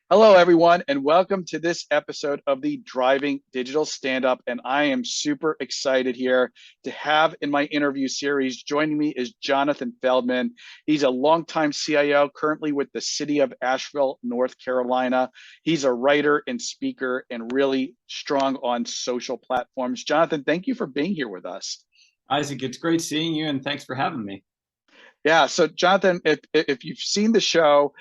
Hello, everyone, and welcome to this episode of the Driving Digital Stand Up. And I am super excited here to have in my interview series. Joining me is Jonathan Feldman. He's a longtime CIO, currently with the city of Asheville, North Carolina. He's a writer and speaker and really strong on social platforms. Jonathan, thank you for being here with us. Isaac, it's great seeing you, and thanks for having me. Yeah. So, Jonathan, if you've seen the show,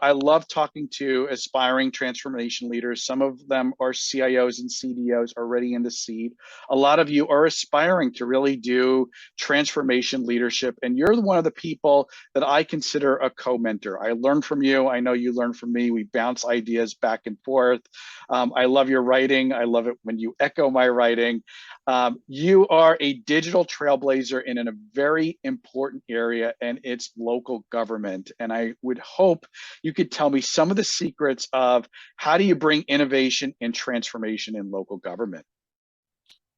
I love talking to aspiring transformation leaders. Some of them are CIOs and CDOs already in the seat. A lot of you are aspiring to really do transformation leadership. And you're one of the people that I consider a co-mentor. I learn from you. I know you learn from me. We bounce ideas back and forth. I love your writing. I love it when you echo my writing. You are a digital trailblazer in a very important area, and it's local government. And I would hope you could tell me some of the secrets of how do you bring innovation and transformation in local government?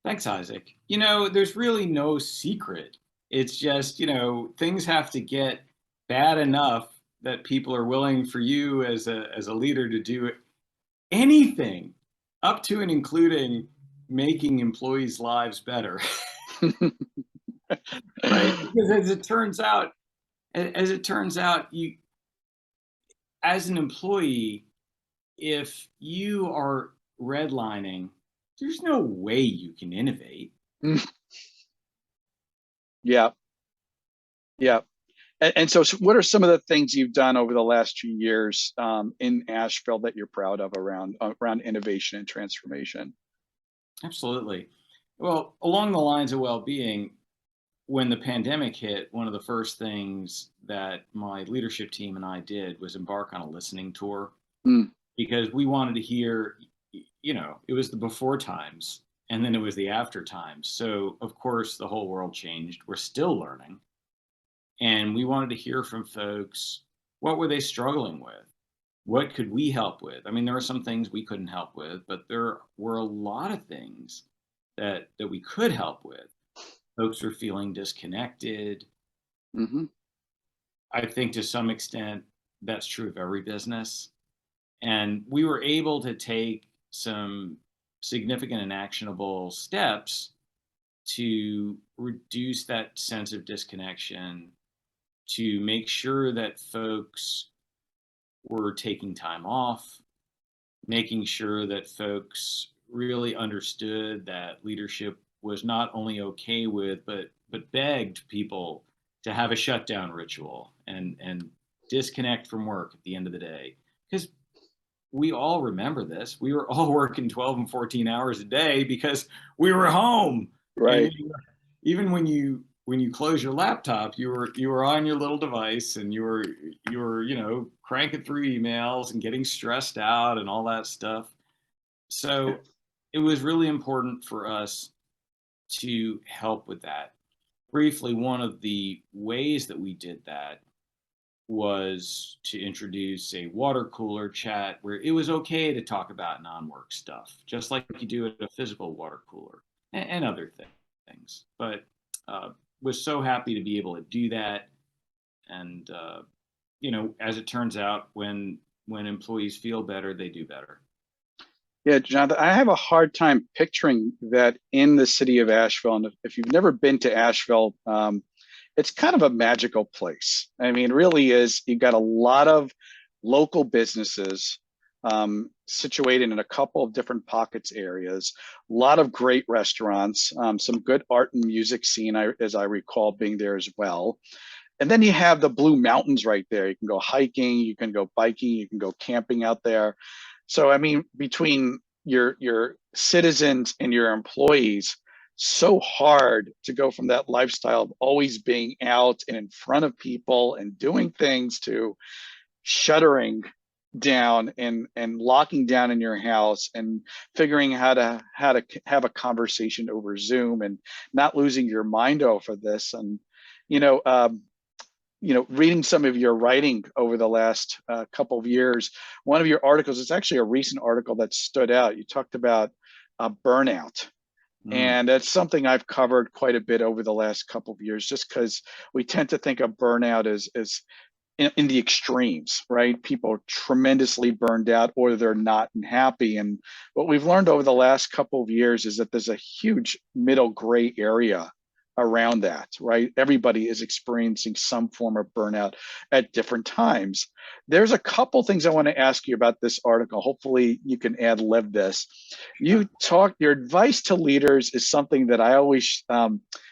Thanks, Isaac. There's really no secret. It's just, things have to get bad enough that people are willing for you as a leader to do anything up to and including making employees' lives better. Right? Because as it turns out, you as an employee, if you are redlining, there's no way you can innovate. Yeah, yeah. So what are some of the things you've done over the last few years in Asheville that you're proud of around innovation and transformation? Absolutely. Well, along the lines of well-being, when the pandemic hit, one of the first things that my leadership team and I did was embark on a listening tour Mm, because we wanted to hear, it was the before times and then it was the after times. So, of course, the whole world changed. We're still learning. And we wanted to hear from folks, what were they struggling with? What could we help with? I mean, there were some things we couldn't help with, but there were a lot of things that we could help with. Folks were feeling disconnected. hmm I think to some extent that's true of every business. And we were able to take some significant and actionable steps to reduce that sense of disconnection, to make sure that folks were taking time off, making sure that folks really understood that leadership was not only okay with, but begged people to have a shutdown ritual and disconnect from work at the end of the day. Because we all remember this. We were all working 12 and 14 hours a day because we were home. And right. even when you close your laptop, you were on your little device and you were cranking through emails and getting stressed out and all that stuff. So it was really important for us to help with that. Briefly, one of the ways that we did that was to introduce a water cooler chat where it was okay to talk about non-work stuff, just like you do at a physical water cooler and other things. But was so happy to be able to do that. And as it turns out, when employees feel better, they do better. Yeah, Jonathan, I have a hard time picturing that in the city of Asheville. And if you've never been to Asheville, it's kind of a magical place. I mean, it really is. You've got a lot of local businesses situated in a couple of different pockets areas, a lot of great restaurants, some good art and music scene, as I recall being there as well. And then you have the Blue Mountains right there. You can go hiking, you can go biking, you can go camping out there. So I mean, between your citizens and your employees, so hard to go from that lifestyle of always being out and in front of people and doing things to shuttering down and locking down in your house and figuring how to have a conversation over Zoom and not losing your mind over this. And you know, um, reading some of your writing over the last couple of years, one of your articles, it's actually a recent article that stood out. You talked about burnout. Mm. And that's something I've covered quite a bit over the last couple of years, just because we tend to think of burnout as in the extremes, right? People are tremendously burned out or they're not happy. And what we've learned over the last couple of years is that there's a huge middle gray area around that, right? Everybody is experiencing some form of burnout at different times. There's a couple things I want to ask you about this article. Hopefully you can ad lib this. You talk, your advice to leaders is something that I always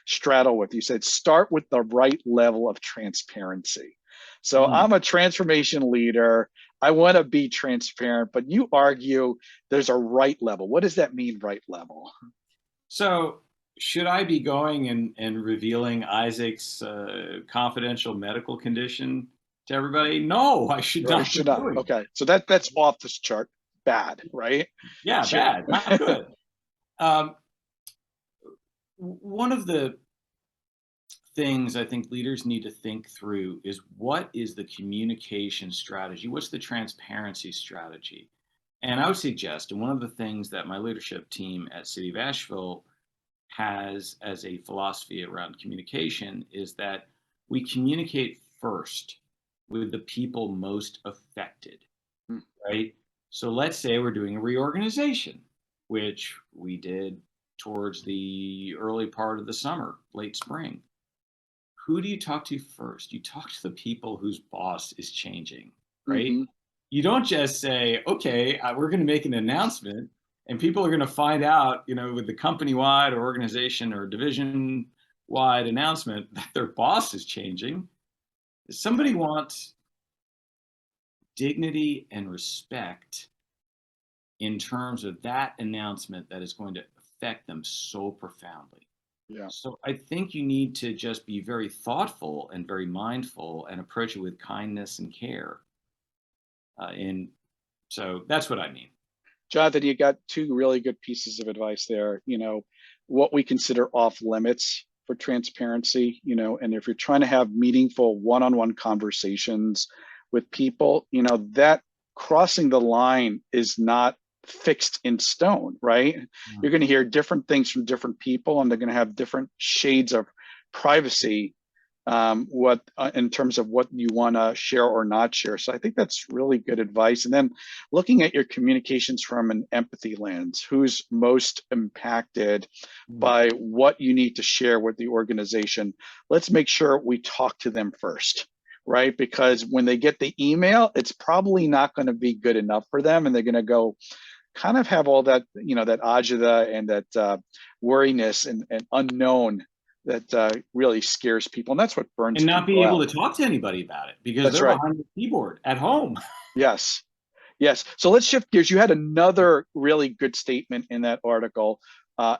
straddle with. You said, start with the right level of transparency. So I'm a transformation leader. I want to be transparent, but you argue there's a right level. What does that mean, right level? So should I be going and revealing Isaac's confidential medical condition to everybody? No, I should Or not be should I? doing it. Okay, so that's off this chart. Bad, right? Yeah, Should. bad, not good. Um, One of the things I think leaders need to think through is what is the communication strategy? What's the transparency strategy? And I would suggest, and one of the things that my leadership team at City of Asheville has as a philosophy around communication is that we communicate first with the people most affected, Hmm. right? So let's say we're doing a reorganization, which we did towards the early part of the summer, late spring. Who do you talk to first? You talk to the people whose boss is changing, right? Mm-hmm. You don't just say, okay, we're going to make an announcement and people are going to find out, with the company-wide or organization or division-wide announcement that their boss is changing. Somebody wants dignity and respect in terms of that announcement that is going to affect them so profoundly. Yeah. So I think you need to just be very thoughtful and very mindful and approach it with kindness and care. And so that's what I mean. Jonathan, you got two really good pieces of advice there. What we consider off limits for transparency, and if you're trying to have meaningful one-on-one conversations with people, that crossing the line is not fixed in stone, right? You're going to hear different things from different people, and they're going to have different shades of privacy in terms of what you want to share or not share. So I think that's really good advice. And then looking at your communications from an empathy lens, who's most impacted by what you need to share with the organization. Let's make sure we talk to them first, right? Because when they get the email, it's probably not going to be good enough for them, and they're going to go kind of have all that, that agita and that worriness and unknown that really scares people, and that's what burns And not be people able out. to talk to anybody about it because That's they're right. behind the keyboard at home. Yes. Yes. So let's shift gears. You had another really good statement in that article.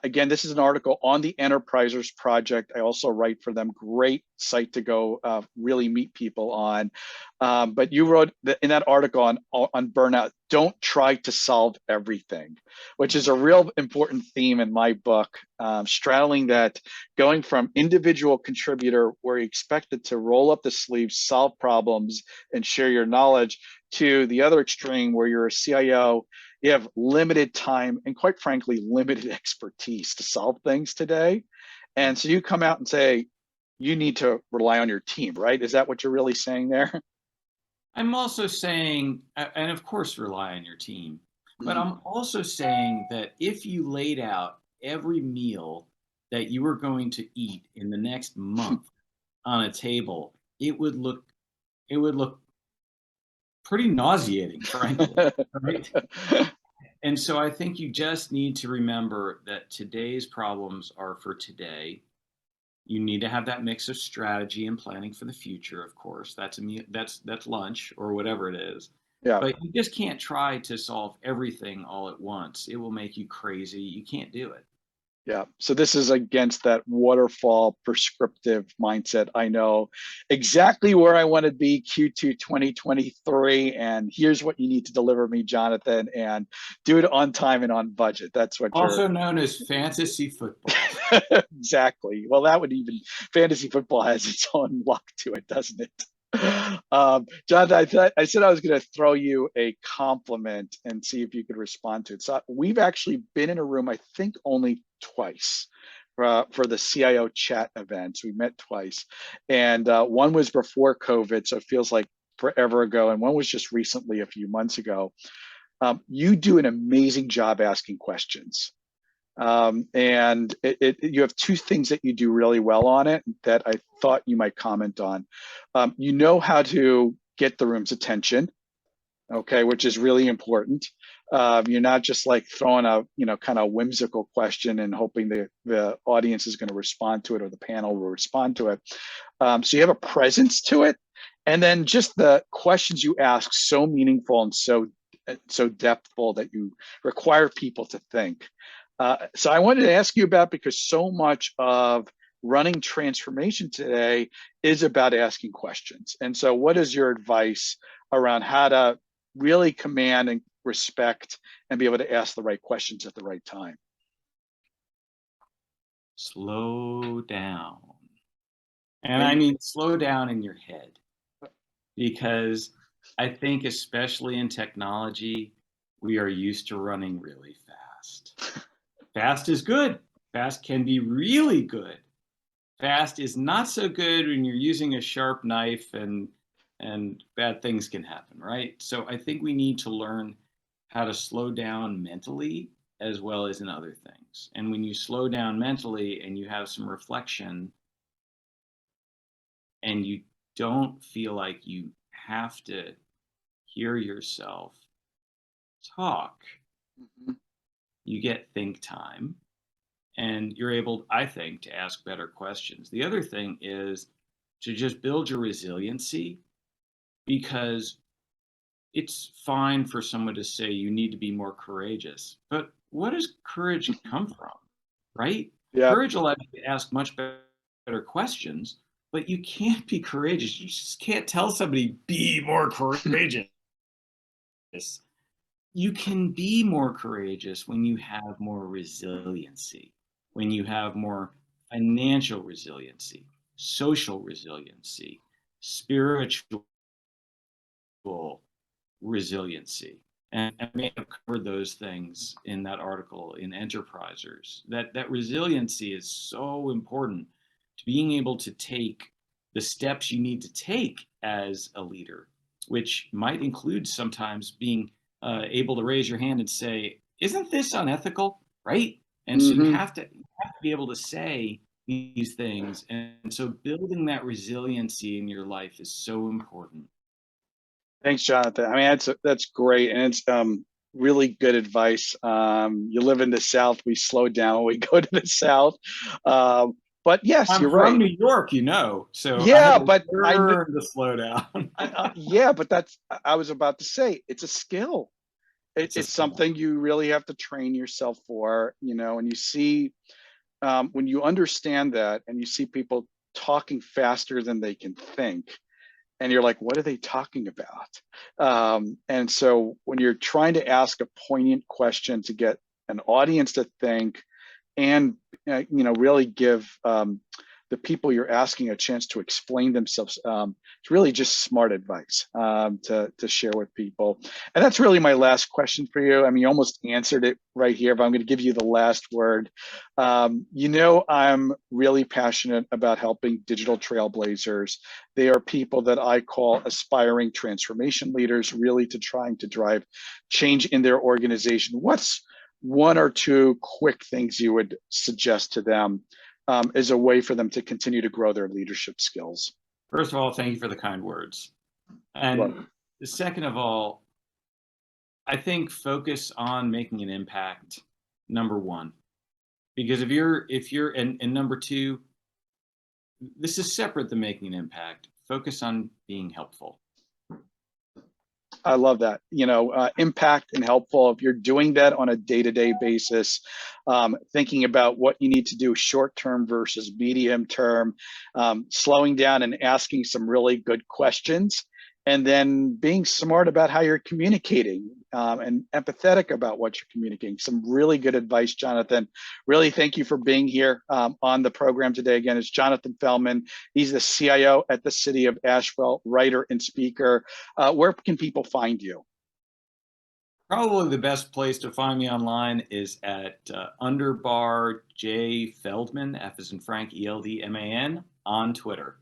Again, this is an article on the Enterprisers Project. I also write for them. Great site to go really meet people on. But you wrote in that article on burnout, don't try to solve everything, which is a real important theme in my book, straddling that, going from individual contributor where you're expected to roll up the sleeves, solve problems, and share your knowledge, to the other extreme where you're a CIO, you have limited time and quite frankly, limited expertise to solve things today. And so you come out and say, you need to rely on your team, right? Is that what you're really saying there? I'm also saying, and of course, rely on your team, but I'm also saying that if you laid out every meal that you were going to eat in the next month on a table, it would look pretty nauseating, frankly, right? And so I think you just need to remember that today's problems are for today. You need to have that mix of strategy and planning for the future, of course. That's lunch or whatever it is. Yeah. But you just can't try to solve everything all at once. It will make you crazy. You can't do it. Yeah. So this is against that waterfall prescriptive mindset. I know exactly where I want to be Q2 2023. And here's what you need to deliver me, Jonathan, and do it on time and on budget. That's what you're. Also known as fantasy football. Exactly. Well, that would even fantasy football has its own luck to it, doesn't it? Jonathan, I said I was going to throw you a compliment and see if you could respond to it. So we've actually been in a room, I think, only twice for the CIO chat events. We met twice, and one was before COVID, so it feels like forever ago, and one was just recently a few months ago. You do an amazing job asking questions. And you have two things that you do really well on it that I thought you might comment on. You know how to get the room's attention, okay, which is really important. You're not just like throwing a kind of whimsical question and hoping the audience is going to respond to it or the panel will respond to it. So you have a presence to it, and then just the questions you ask so meaningful and so depthful that you require people to think. So I wanted to ask you about, because so much of running transformation today is about asking questions. And so what is your advice around how to really command and respect and be able to ask the right questions at the right time? Slow down. And I mean, slow down in your head, because I think, especially in technology, we are used to running really fast. Fast is good. Fast can be really good. Fast is not so good when you're using a sharp knife, and bad things can happen, right? So I think we need to learn how to slow down mentally as well as in other things. And when you slow down mentally and you have some reflection, and you don't feel like you have to hear yourself talk, you get think time, and you're able, I think, to ask better questions. The other thing is to just build your resiliency, because it's fine for someone to say you need to be more courageous, but what does courage come from, right? Yeah. Courage allows you to ask much better questions, but you can't be courageous. You just can't tell somebody, be more courageous. You can be more courageous when you have more resiliency, when you have more financial resiliency, social resiliency, spiritual resiliency. And I may have covered those things in that article in Enterprisers. That resiliency is so important to being able to take the steps you need to take as a leader, which might include sometimes being able to raise your hand and say, "Isn't this unethical?" Right? And so you have to be able to say these things. And so building that resiliency in your life is so important. Thanks, Jonathan. I mean, that's great, and it's really good advice. You live in the South, we slow down when we go to the South. But yes, I'm you're from right. New York, so I had Yeah, to but learn to slow down. yeah, but I was about to say it's a skill. It's a It's skill. something you really have to train yourself for, and you see when you understand that, and you see people talking faster than they can think, and you're like, what are they talking about? And so when you're trying to ask a poignant question to get an audience to think, and really give the people you're asking a chance to explain themselves, it's really just smart advice to share with people. And that's really my last question for you. I mean, you almost answered it right here, but I'm going to give you the last word. I'm really passionate about helping digital trailblazers. They are people that I call aspiring transformation leaders, really to trying to drive change in their organization. What's one or two quick things you would suggest to them as a way for them to continue to grow their leadership skills? First of all, thank you for the kind words. And second of all, I think focus on making an impact, number one. Because and number two, this is separate than making an impact. Focus on being helpful. I love that. Impact and helpful. If you're doing that on a day-to-day basis, thinking about what you need to do short term versus medium term, slowing down and asking some really good questions, and then being smart about how you're communicating, and empathetic about what you're communicating. Some really good advice, Jonathan. Really, thank you for being here on the program today. Again, it's Jonathan Feldman. He's the CIO at the City of Asheville, writer and speaker. Where can people find you? Probably the best place to find me online is at _J Feldman, F as in Frank, ELDMAN, on Twitter.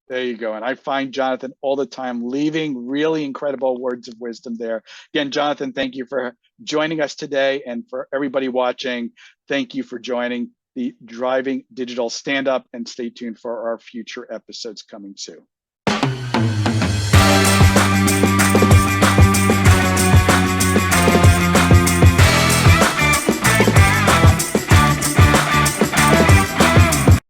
There you go. And I find Jonathan all the time leaving really incredible words of wisdom there. Again, Jonathan, thank you for joining us today. And for everybody watching, thank you for joining the Driving Digital Stand Up, and stay tuned for our future episodes coming soon.